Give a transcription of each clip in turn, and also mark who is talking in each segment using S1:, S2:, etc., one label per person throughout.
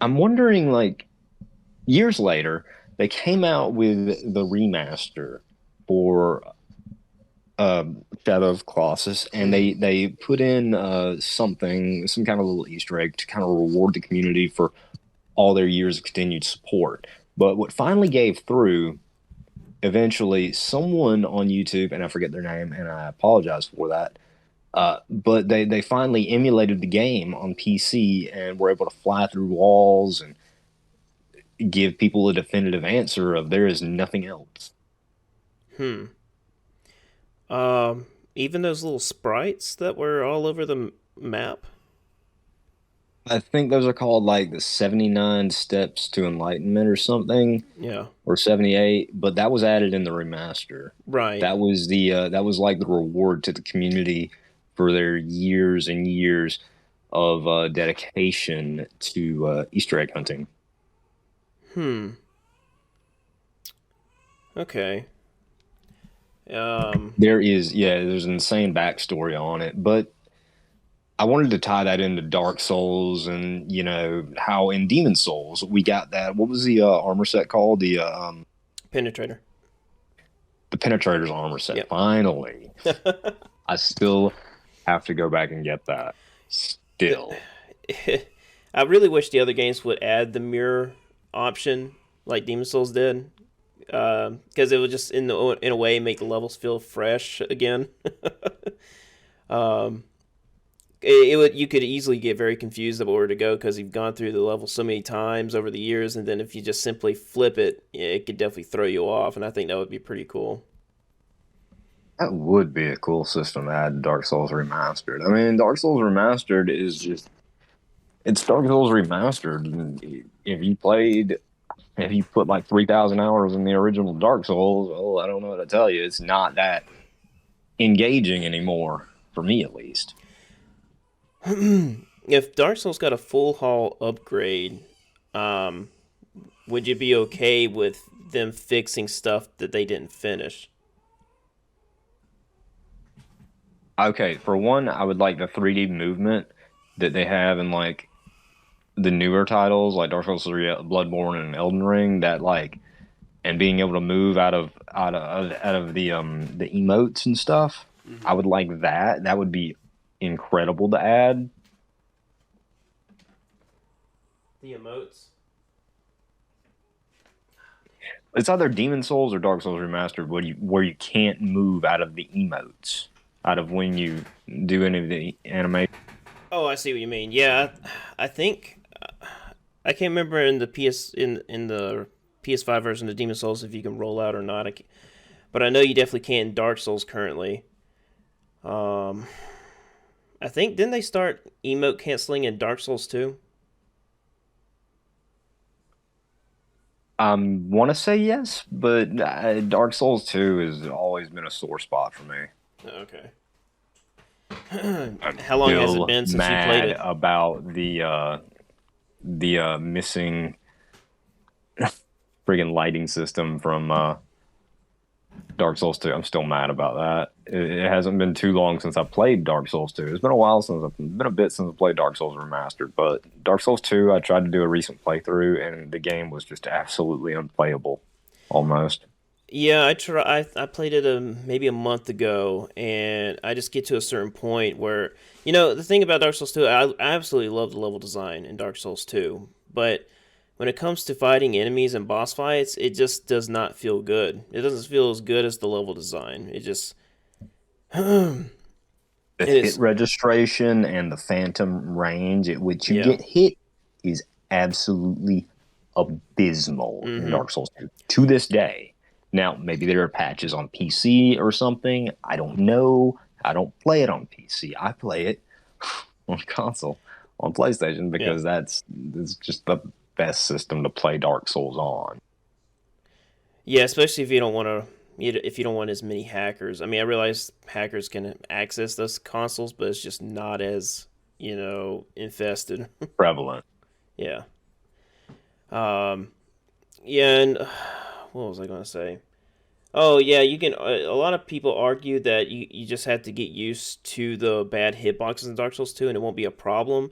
S1: I'm wondering, like, years later, they came out with the remaster for Shadow of Colossus, and
S2: Mm-hmm.
S1: they put in some kind of little Easter egg to kind of reward the community for all their years of continued support. But what finally gave through, eventually, someone on YouTube, and I forget their name, and I apologize for that. But they finally emulated the game on PC and were able to fly through walls and give people a definitive answer of there is nothing else.
S2: Hmm. Um, Even those little sprites that were all over the map.
S1: I think those are called like the 79 steps to enlightenment or something,
S2: Yeah.
S1: or 78, but that was added in the remaster.
S2: Right.
S1: That was like the reward to the community for their years and years of dedication to Easter egg hunting.
S2: Hmm. Okay. Um.
S1: There's an insane backstory on it, but I wanted to tie that into Dark Souls and how in Demon Souls we got that. What was the armor set called?
S2: Penetrator.
S1: The Penetrator's armor set.
S2: Yep.
S1: Finally, I still have to go back and get that. Still,
S2: I really wish the other games would add the mirror option like Demon Souls did, because it would just in a way make the levels feel fresh again. um, it would you could easily get very confused about where to go because you've gone through the level so many times over the years, and then if you just simply flip it, it could definitely throw you off, and I think that would be pretty cool.
S1: that would be a cool system to add Dark Souls Remastered. I mean, Dark Souls Remastered is just it's Dark Souls Remastered. If you put like 3,000 hours in the original Dark Souls, oh, I don't know what to tell you. It's not that engaging anymore, for me at least.
S2: If Dark Souls got a full haul upgrade, um, would you be okay with them fixing stuff that they didn't finish?
S1: Okay, for one, I would like the 3D movement that they have in like the newer titles, like Dark Souls 3, Bloodborne, and Elden Ring. That like, and being able to move out of the emotes and stuff. I
S2: Mm-hmm.
S1: would like that. That would be incredible to add.
S2: The emotes.
S1: It's either Demon Souls or Dark Souls Remastered where you can't move out of the emotes, out of when you do any of the animation.
S2: Oh, I see what you mean. Yeah, I think I can't remember in the PS5 version of Demon Souls if you can roll out or not. But I know you definitely can in Dark Souls currently. Um, I think didn't they start emote canceling in Dark Souls 2?
S1: I want to say yes, but Dark Souls 2 has always been a sore spot for me.
S2: Okay.
S1: I'm
S2: How long has it
S1: still
S2: been since you played
S1: mad
S2: it?
S1: about the missing friggin' lighting system from Dark Souls 2. I'm still mad about that. It hasn't been too long since I played Dark Souls 2. It's been a while since I've been a bit since I played Dark Souls Remastered, but Dark Souls 2, I tried to do a recent playthrough and the game was just absolutely unplayable almost.
S2: Yeah, I played it maybe a month ago, and I just get to a certain point where the thing about Dark Souls 2, I absolutely love the level design in Dark Souls 2, but when it comes to fighting enemies and boss fights, it just does not feel good. It doesn't feel as good as the level design. It just it
S1: The hit
S2: is.
S1: registration and the phantom range at which you
S2: Yeah.
S1: get hit is absolutely abysmal in
S2: Mm-hmm.
S1: Dark Souls 2 to this day. Now, maybe there are patches on PC or something. I don't know. I don't play it on PC. I play it on console, on PlayStation,
S2: Yeah.
S1: because that's just the best system to play Dark Souls on.
S2: Yeah, especially if you don't want to. If you don't want as many hackers, I mean, I realize hackers can access those consoles, but it's just not as infested.
S1: Prevalent.
S2: Yeah. Um. Yeah, and what was I going to say? Oh, yeah, you can. A lot of people argue that you just have to get used to the bad hitboxes in Dark Souls 2, and it won't be a problem.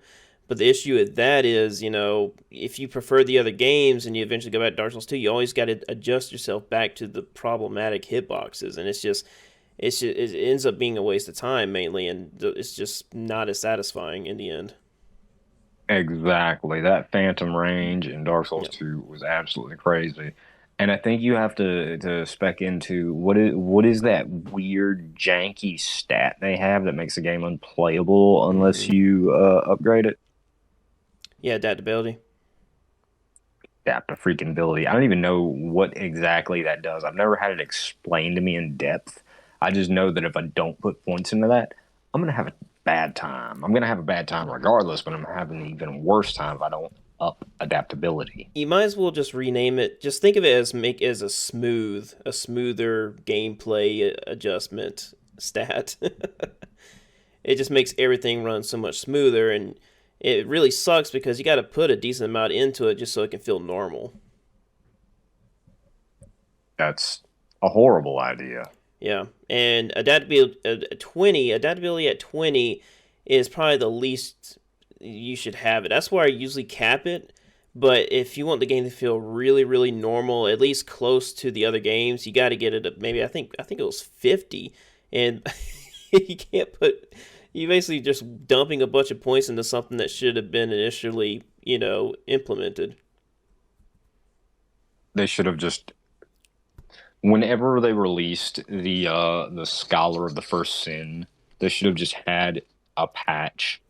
S2: But the issue with that is, if you prefer the other games and you eventually go back to Dark Souls 2, you always got to adjust yourself back to the problematic hitboxes, and it ends up being a waste of time mainly, and it's just not as satisfying in the end.
S1: Exactly. That phantom range in Dark Souls
S2: Yep.
S1: 2 was absolutely crazy. And I think you have to spec into what is that weird janky stat they have that makes the game unplayable unless
S2: hmm
S1: you upgrade it.
S2: Yeah, adaptability.
S1: Adapt a freaking ability. I don't even know what exactly that does. I've never had it explained to me in depth. I just know that if I don't put points into that, I'm gonna have a bad time. I'm gonna have a bad time regardless, but I'm having an even worse time if I don't up adaptability.
S2: You might as well just rename it. Just think of it as make as a smoother gameplay adjustment stat. It just makes everything run so much smoother, and it really sucks because you got to put a decent amount into it just so it can feel normal.
S1: That's a horrible idea.
S2: Yeah, and adaptability at 20 is probably the least you should have it. That's where I usually cap it. But if you want the game to feel really, really normal, at least close to the other games, you got to get it at maybe I think it was 50, and you can't put you basically just dumping a bunch of points into something that should have been initially implemented.
S1: They should have just whenever they released the Scholar of the First Sin, they should have just had a patch.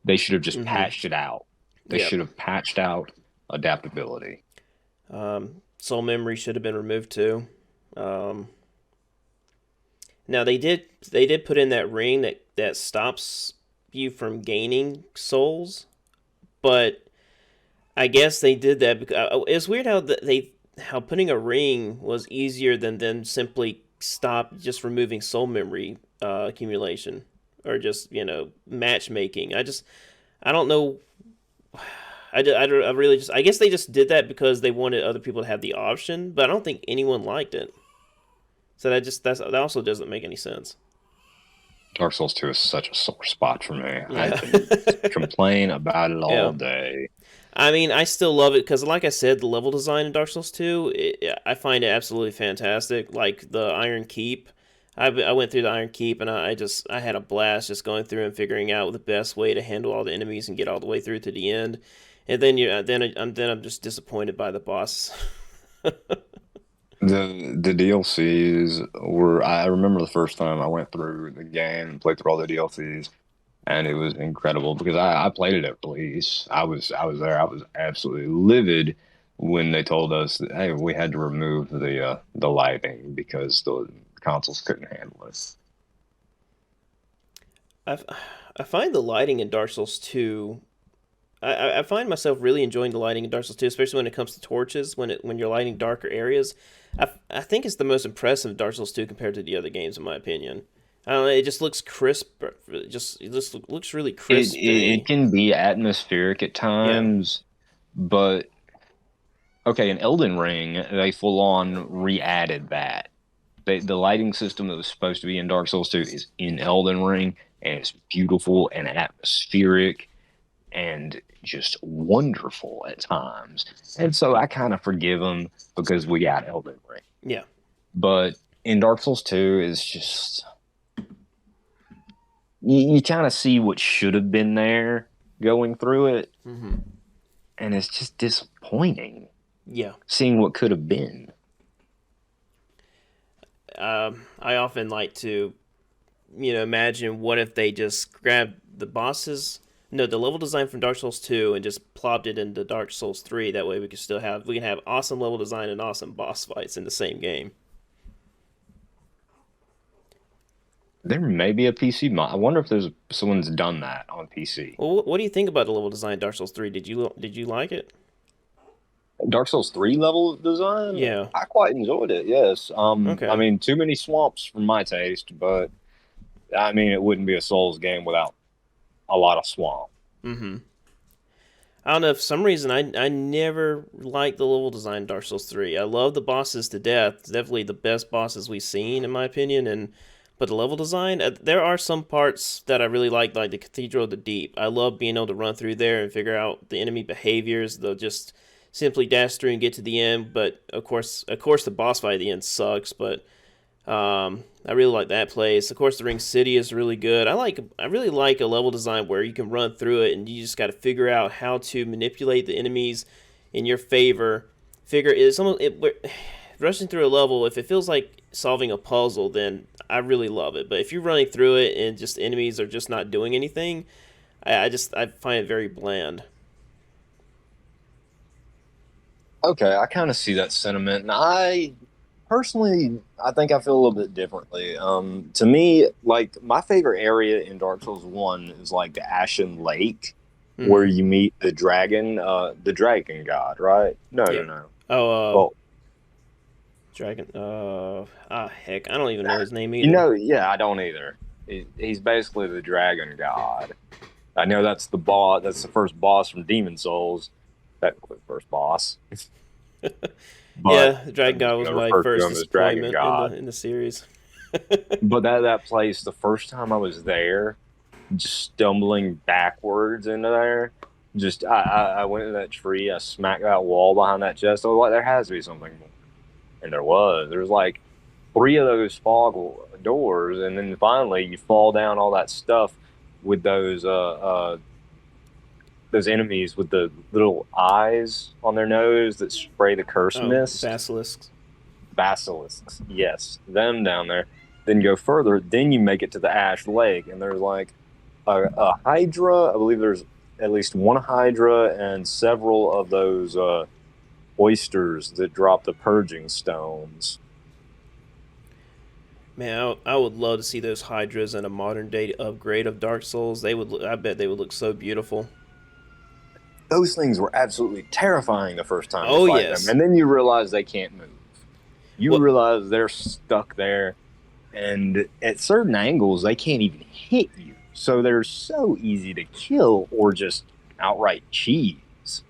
S1: They should have just
S2: Mm-hmm.
S1: patched it out. They
S2: Yep.
S1: should have patched out adaptability.
S2: Soul memory should have been removed too. Um, Now they did put in that ring that stops you from gaining souls, but I guess they did that because it's weird how putting a ring was easier than them simply stop just removing soul memory accumulation or just matchmaking. I don't know. I really just I guess they just did that because they wanted other people to have the option, but I don't think anyone liked it. So that also doesn't make any sense.
S1: Dark Souls 2 is such a sore spot for me. I
S2: Yeah.
S1: can complain about it all
S2: Yeah.
S1: day.
S2: I mean, I still love it because, like I said, the level design in Dark Souls 2, I find it absolutely fantastic. Like the Iron Keep, I went through the Iron Keep and I had a blast just going through and figuring out the best way to handle all the enemies and get all the way through to the end. And then I'm just disappointed by the boss.
S1: The DLCs were I remember the first time I went through the game and played through all the DLCs and it was incredible because I played it at release. I was there. I was absolutely livid when they told us that hey we had to remove the lighting because the consoles couldn't handle it.
S2: I, I find the lighting in Dark Souls 2. I find myself really enjoying the lighting in Dark Souls 2, especially when it comes to torches, when you're lighting darker areas. I think it's the most impressive Dark Souls 2 compared to the other games, in my opinion. I don't know, it just looks crisp. It just looks really
S1: It,
S2: crisp to
S1: it it
S2: me.
S1: can be atmospheric at
S2: Yeah.
S1: times, but okay, in Elden Ring, they full on re-added that. The lighting system that was supposed to be in Dark Souls 2 is in Elden Ring, and it's beautiful and atmospheric and just wonderful at times. And so I kind of forgive them because we got Elden Ring.
S2: Yeah.
S1: But in Dark Souls 2, it's just you kind of see what should have been there going through it,
S2: hmm
S1: and it's just disappointing
S2: Yeah.
S1: seeing what could have been.
S2: I often like to, imagine what if they just grabbed the bosses, no, the level design from Dark Souls 2 and just plopped it into Dark Souls 3. That way we can have awesome level design and awesome boss fights in the same game.
S1: There may be a PC mod. I wonder if there's someone's done that on PC.
S2: Well, what do you think about the level design in Dark Souls 3? Did you like it?
S1: Dark Souls 3 level design,
S2: Yeah.
S1: I quite enjoyed it. Yes. I
S2: Okay.
S1: mean, too many swamps for my taste, but I mean, it wouldn't be a Souls game without a lot of swamp.
S2: Mm-hmm. I don't know. For some reason, I never liked the level design in Dark Souls 3. I love the bosses to death. It's definitely the best bosses we've seen, in my opinion. But the level design, there are some parts that I really like the Cathedral of the Deep. I love being able to run through there and figure out the enemy behaviors. They'll just simply dash through and get to the end. But of course, the boss fight at the end sucks. But I really like that place. Of course, the Ring City is really good. I really like a level design where you can run through it and you just got to figure out how to manipulate the enemies in your favor. Rushing through a level, if it feels like solving a puzzle, then I really love it. But if you're running through it and just enemies are just not doing anything, I find it very bland.
S1: Okay, I kind of see that sentiment, and I personally, I think I feel a little bit differently. To me, like my favorite area in Dark Souls One is like the Ashen Lake, where
S2: Hmm.
S1: you meet the dragon god, right? No, no,
S2: Yeah.
S1: no.
S2: Oh,
S1: Well,
S2: Dragon. Heck, I don't even know his name either.
S1: yeah, I don't either. He's basically the dragon god. I know that's the boss. That's the first boss from Demon Souls. Technically, the first boss, but
S2: Yeah, the Dragon
S1: I'm
S2: God
S1: just
S2: was
S1: gonna
S2: my
S1: refer to
S2: first
S1: him as Dragon
S2: disappointment in
S1: God.
S2: the series.
S1: But that place, the first time I was there, just stumbling backwards into there, just I went in that tree, I smacked that wall behind that chest. I was like, there has to be something more, and there was. There was like three of those fog doors, and then finally you fall down all that stuff with those enemies with the little eyes on their nose that spray the curse
S2: Oh,
S1: mist.
S2: basilisks.
S1: Basilisks, yes, them down there. Then go further, then you make it to the Ash Lake, and there's like a Hydra. I believe there's at least one Hydra and several of those oysters that drop the purging stones.
S2: Man, I would love to see those Hydras in a modern day upgrade of Dark Souls. I bet they would look so beautiful.
S1: Those things were absolutely terrifying the first time you
S2: Oh
S1: fight them,
S2: yes.
S1: and then you realize they can't move. You
S2: What?
S1: realize they're stuck there, and at certain angles they can't even hit you. So they're so easy to kill or just outright cheese.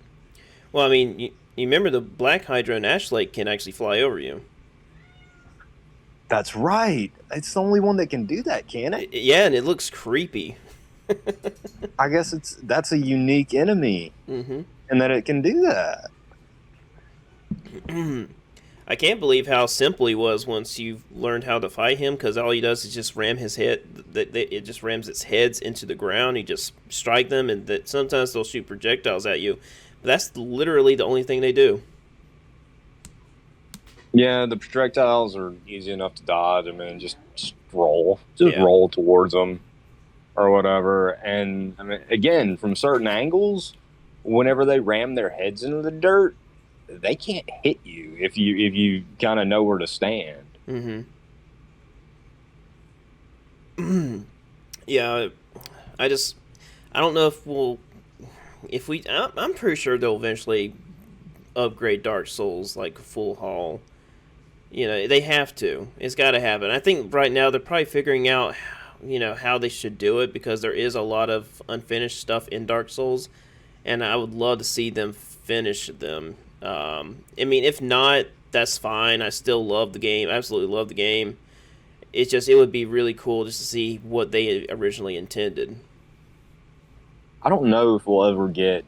S2: Well, I mean, you remember the Black Hydra in Ash Lake can actually fly over you.
S1: That's right. It's the only one that can do that, can it?
S2: Yeah, and it looks creepy.
S1: I guess that's a unique enemy
S2: Mm-hmm.
S1: and that it can do that.
S2: I can't believe how simple he was once you've learned how to fight him. Because all he does is just ram his head. It just rams its heads into the ground. You just strike them, and that sometimes they'll shoot projectiles at you. But that's literally the only thing they do.
S1: Yeah, the projectiles are easy enough to dodge. I mean, just roll,
S2: Yeah.
S1: towards them or whatever. And I mean, again, from certain angles, whenever they ram their heads into the dirt, they can't hit you if you kind of know where to stand.
S2: Mm-hmm. Yeah. I just I don't know if we I'm pretty sure they'll eventually upgrade Dark Souls like full haul. They have to. It's got to happen. I think right now they're probably figuring out, how they should do it because there is a lot of unfinished stuff in Dark Souls, and I would love to see them finish them. I mean, if not, that's fine. I still love the game. Absolutely love the game. It's just it would be really cool just to see what they originally intended.
S1: I don't know if we'll ever get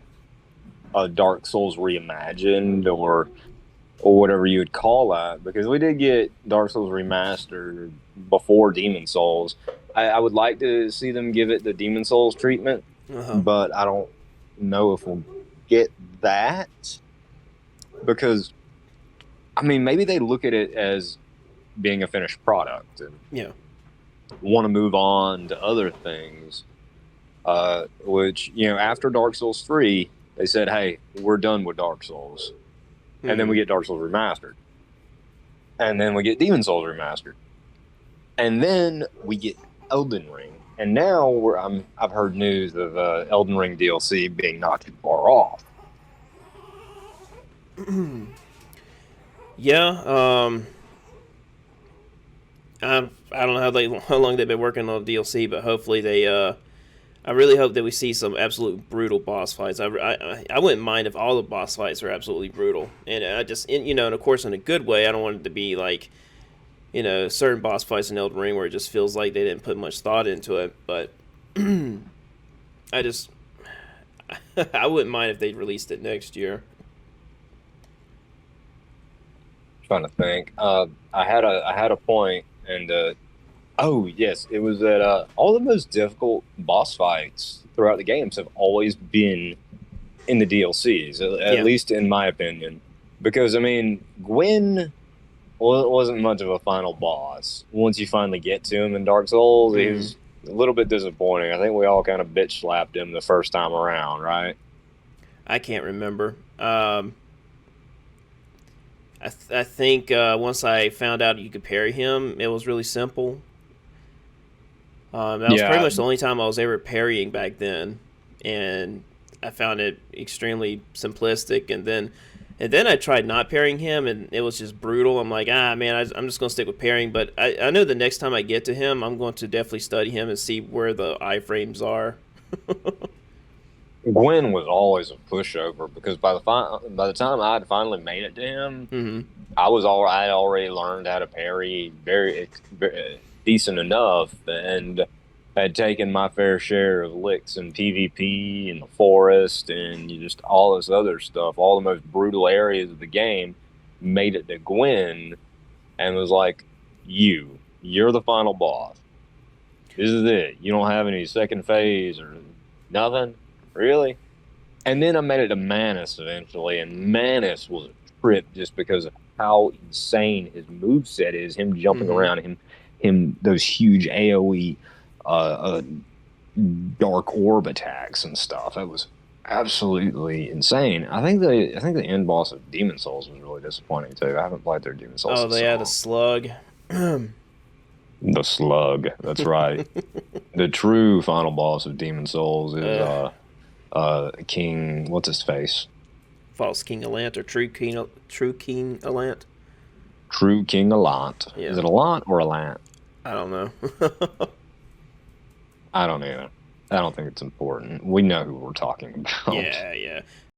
S1: a Dark Souls reimagined or whatever you would call that, because we did get Dark Souls Remastered before Demon Souls. I would like to see them give it the Demon Souls treatment,
S2: Uh-huh.
S1: but I don't know if we'll get that because, I mean, maybe they look at it as being a finished product and
S2: Yeah.
S1: want to move on to other things, which, after Dark Souls 3, they said, hey, we're done with Dark Souls. And then we get Dark Souls Remastered. And then we get Demon Souls Remastered. And then we get Elden Ring. And now I've heard news of Elden Ring DLC being not too far off.
S2: Yeah. I don't know how long they've been working on DLC, but hopefully they. I really hope that we see some absolute brutal boss fights. I wouldn't mind if all the boss fights are absolutely brutal, and and of course in a good way. I don't want it to be like certain boss fights in Elden Ring where it just feels like they didn't put much thought into it. But I just I wouldn't mind if they released it next year.
S1: Trying to think. I had a point, and oh yes, it was that all the most difficult boss fights throughout the games have always been in the DLCs, at
S2: Yeah.
S1: least in my opinion. Because I mean, Gwyn wasn't much of a final boss. Once you finally get to him in Dark Souls, he
S2: Hmm.
S1: was a little bit disappointing. I think we all kind of bitch slapped him the first time around, right?
S2: I can't remember. I think once I found out you could parry him, it was really simple. That was pretty
S1: Yeah,
S2: much the only time I was ever parrying back then, and I found it extremely simplistic. And then I tried not parrying him, and it was just brutal. I'm like, man, I'm just gonna stick with parrying. But I know the next time I get to him, I'm going to definitely study him and see where the iframes are.
S1: Gwyn was always a pushover because by the time I had finally made it to him,
S2: Hmm.
S1: I had already learned how to parry very decent enough, and had taken my fair share of licks in PvP in the forest and just all this other stuff, all the most brutal areas of the game. Made it to Gwyn and was like, you're the final boss. This is it. You don't have any second phase or nothing, really. And then I made it to Manus eventually, and Manus was a trip just because of how insane his moveset is. Him jumping
S2: Hmm.
S1: around, him those huge AOE, uh, dark orb attacks and stuff. That was absolutely insane. I think the end boss of Demon Souls was really disappointing too. I haven't played through Demon Souls
S2: Oh,
S1: in
S2: they
S1: so
S2: had a
S1: long.
S2: slug.
S1: The Slug, that's right. The true final boss of Demon Souls is
S2: uh,
S1: King. What's his face?
S2: False King Alant or True King Alant.
S1: True King Alant. Is
S2: Yeah,
S1: it Alant or Alant?
S2: I don't know.
S1: I don't either. I don't think it's important. We know who we're talking about.
S2: Yeah, yeah.